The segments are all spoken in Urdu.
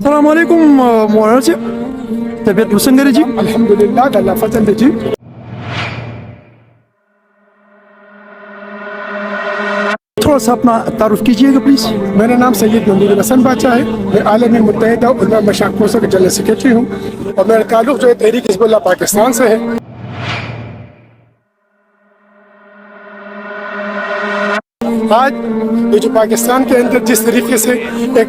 السلام علیکم مولانا سے طبیعت پسند ہے جی؟ الحمدللہ اللہ فضل ہے جی. تھوڑا سا اپنا تعارف کیجیے گا پلیز. میرا نام سید منیر حسن بادشاہ ہے. میں عالمی متحدہ علماء مشائخ کوثر کا جنرل سیکرٹری ہوں اور میرا تعلق جو ہے تحریک حزب اللہ پاکستان سے ہے. آج یہ جو پاکستان کے اندر جس طریقے سے ایک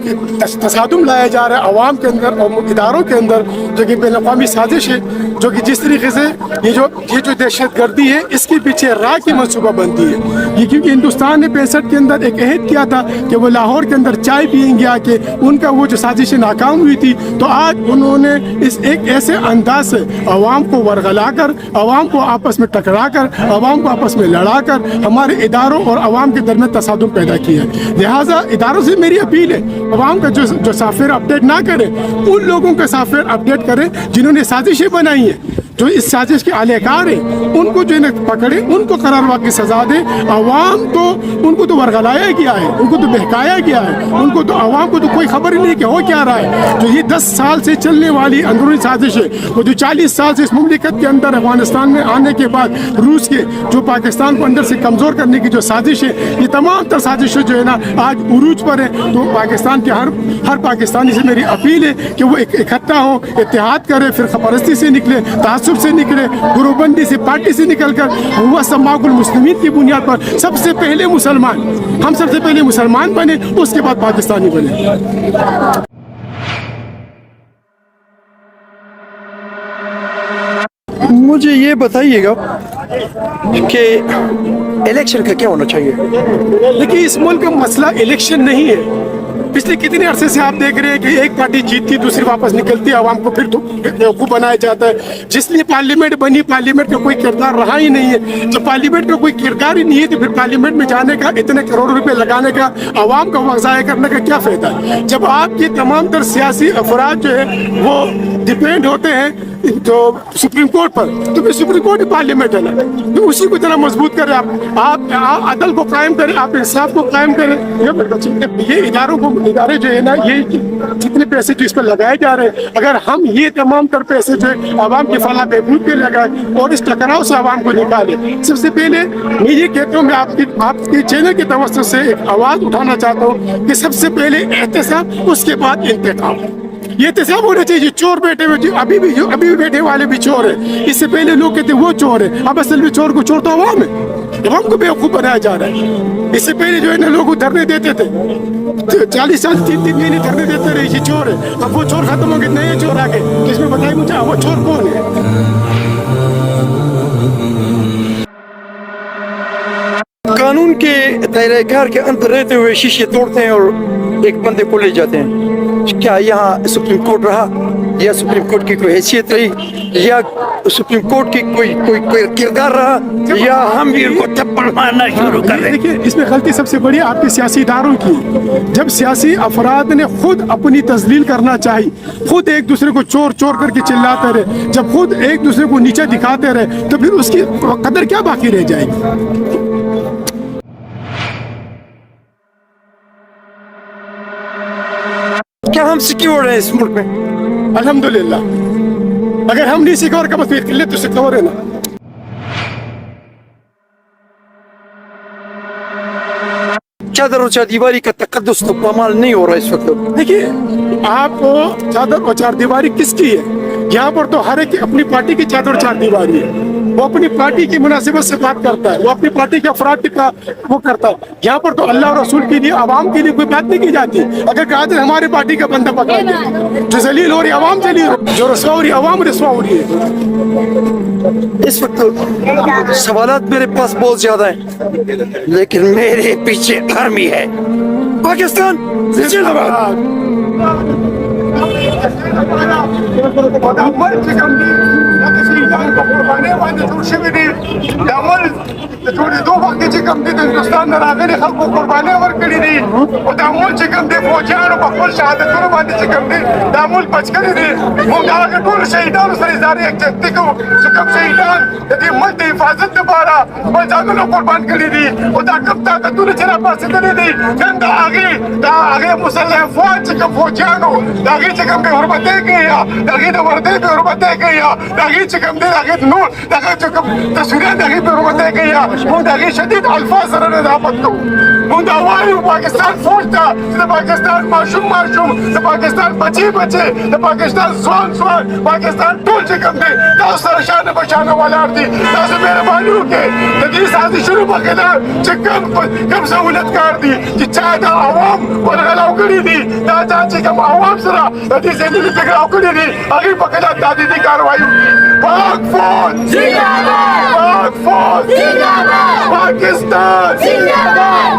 تصادم لایا جا رہا ہے عوام کے اندر اور اداروں کے اندر، جو کہ بین الاقوامی سازش ہے، جو کہ جس طریقے سے یہ جو دہشت گردی ہے اس کے پیچھے راہ کی منصوبہ بندی ہے. یہ کیونکہ ہندوستان نے 65 کے اندر ایک عہد کیا تھا کہ وہ لاہور کے اندر چائے پیئیں گے آ کے، ان کا وہ جو سازشیں ناکام ہوئی تھی، تو آج انہوں نے اس ایک ایسے انداز سے عوام کو ورغلا کر، عوام کو آپس میں ٹکرا کر، عوام کو آپس میں لڑا کر ہمارے اداروں اور عوام کے درمیان تصادم پیدا کیا ہے. لہٰذا اداروں سے میری اپیل ہے عوام کا جو سافٹ ویئر اپڈیٹ نہ کرے، ان لوگوں کا سافٹ ویئر اپڈیٹ کرے جنہوں نے سازشیں بنائی ہیں، جو اس سازش کے اہلِ کار ہیں، ان کو جو ہے پکڑے، ان کو قرار واقعی سزا دے. عوام تو ان کو تو ورغلایا گیا ہے، ان کو تو بہکایا گیا ہے، ان کو تو عوام کو تو کوئی خبر ہی نہیں کہ ہو کیا رہا ہے. جو یہ 10 سال سے چلنے والی اندرونی سازش ہے، وہ جو 40 سال سے اس مملکت کے اندر افغانستان میں آنے کے بعد روس کے جو پاکستان کو اندر سے کمزور کرنے کی جو سازش ہے، یہ تمام تر سازشیں جو ہے نا آج عروج پر ہیں. تو پاکستان کے ہر پاکستانی سے میری اپیل ہے کہ وہ اکٹھا ہو، اتحاد کرے، فرقہ پرستی سے نکلے، تعصب سے نکلے، گروہ بندی سے، پارٹی سے نکل کر ہوا سماع المسلمین کی بنیاد پر سب سے پہلے مسلمان، ہم سب سے پہلے مسلمان بنے، اس کے بعد پاکستانی بنے. مجھے یہ بتائیے گا کہ الیکشن کا کیا ہونا چاہیے؟ لیکن اس ملک کا مسئلہ الیکشن نہیں ہے. پچھلے کتنے عرصے سے آپ دیکھ رہے ہیں کہ ایک پارٹی جیتتی دوسری واپس نکلتی ہے، عوام کو پھر بیوقوف بنایا جاتا ہے. جس لیے پارلیمنٹ بنی، پارلیمنٹ کا کوئی کردار رہا ہی نہیں ہے. جب پارلیمنٹ کا کوئی کردار ہی نہیں ہے تو پھر پارلیمنٹ میں جانے کا، اتنے کروڑ روپے لگانے کا، عوام کا وقت ضائع کرنے کا کیا فائدہ ہے؟ جب آپ کے تمام تر سیاسی افراد جو ہے وہ ڈپینڈ ہوتے ہیں جو سپریم کورٹ پر، تو پھر سپریم کورٹ ہی پارلیمنٹ ہے نا، تو اسی کو ذرا مضبوط کریں. آپ عدل کو قائم کریں، آپ انصاف کو قائم کریں. یہ ادارے جو ہے نا، یہ جتنے پیسے جو اس پر لگائے جا رہے ہیں، اگر ہم یہ تمام تر پیسے جو ہے عوام کی فلاح بہبود پہ لگائیں اور اس ٹکراؤ سے عوام کو نکالیں. سب سے پہلے میں یہ کہتا ہوں، میں آپ کے چینل کے توسط سے ایک آواز اٹھانا چاہتا ہوں کہ سب سے پہلے احتساب، اس کے بعد انتقام. یہ احتساب ہونا چاہیے. چور بیٹھے ہوئے ابھی بھی بیٹھے والے بھی چور ہیں. اس سے پہلے لوگ کہتے وہ چور ہے، اب اصل میں چور تو عوام ہے. عوام کو بیوقوف بنایا جا رہا ہے. اس سے پہلے جو ہے نا لوگ دھرنے دیتے تھے، 40 سال 3 مہینے دھرنے دیتے رہے، یہ چور ہے. اب وہ چور ختم ہو گئے، نئے چور آ گئے. جس میں بتائیے مجھے وہ چور کون ہے؟ قانون کے دائرہ کار کے اندر رہتے ہوئے شیشے توڑتے ہیں اور ایک بندے کو لے جاتے ہیں. کیا یہاں سپریم کورٹ رہا، یا سپریم کورٹ کی کوئی حیثیت رہی، یا سپریم کورٹ کی کوئی کردار رہا، یا ہم بھی ان کو تھپڑ مارنا شروع کر رہے ہیں؟ دیکھیے، اس میں غلطی سب سے بڑی آپ کے سیاسی اداروں کی. جب سیاسی افراد نے خود اپنی تذلیل کرنا چاہی، خود ایک دوسرے کو چور چور کر کے چلاتے رہے، جب خود ایک دوسرے کو نیچے دکھاتے رہے، تو پھر اس کی قدر کیا باقی رہ جائے گی؟ کیا ہم سیکیور ہیں اس ملک میں؟ الحمدللہ. اگر ہم نہیں سیکور کا بس قلت تو سیکور ہے نا. چادر اور چار دیواری کا تقدس تو پامال نہیں ہو رہا اس وقت. دیکھیے، آپ چادر اور چار دیواری کس کی ہے؟ یہاں پر تو ہر ایک اپنی پارٹی کی چادر اور چار دیواری ہے. وہ اپنی پارٹی کی مناسبت سے بات کرتا ہے، وہ اپنی پارٹی کے افراد کا وہ کرتا ہے. یہاں پر تو اللہ اور رسول کے لیے، عوام کے لیے کوئی بات نہیں کی جاتی. اگر کہا تو ہماری پارٹی کا بندہ پکڑا دے، جو ذلیل ہو رہی عوام ذلیل ہو رہی، جو رسوا ہو رہی عوام رسوا ہو رہی ہے. اس وقت سوالات میرے پاس بہت زیادہ ہیں، لیکن میرے پیچھے آرمی ہے. پاکستان زندہ باد. قربانۍ باندې جوړ شوي دي د اول د جوړېدو وخت کې چې کوم دي د هندوستان نه راغلي خلکو قربانۍ ورکړي دي او د ملک چې کوم دي فوجیانو په خپل شهادتونو باندې چې کوم دي دا ملک بچ کړي دي موږ د هغه ټولو شهیدانو سره اظهار یکجهتي کوو چې کوم شهیدان د دې ملک د حفاظت لپاره خپل ځانونه قربان کړي دي او دا کوم طاقتونه چې راپاڅېدلي دي نن د هغې مسلح افواج چې کوم فوجیانو د هغې چې کوم بې حرمتۍ کوي یا د هغې د وردۍ بې حرمتۍ کوي یا د هغې چې کوم دی د هغې نور د هغه چې کوم تصویران د هغې بې حرمتۍ کوي یا موږ د هغې شدید الفاظ سره نظافت کوو موږ دا وایو پاکستان فوج ته چې د پاکستان ماشوم د پاکستان بچي د پاکستان ځوان پاکستان ټول چې کوم دی تاسو سره شانه په شانه ولاړ دي تاسو مهرباني وکړئ د دې سازشونو په خلاف چې کوم سهولتکار دي چې چا د عوام ورغلاو کړي دي دا چا چې کوم عوام سره د دې ذهني ټکراو کړي دي هغې په خلاف تهدیدي کاروایي وکړي پاک فوج پاک فوج پاکستان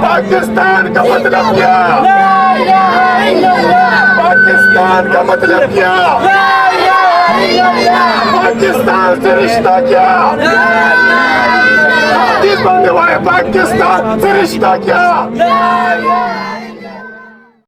پاکستان کا مطلب کیا پاکستان کا مطلب کیا پاکستان سے رشتہ کیا پاکستان سے رشتہ کیا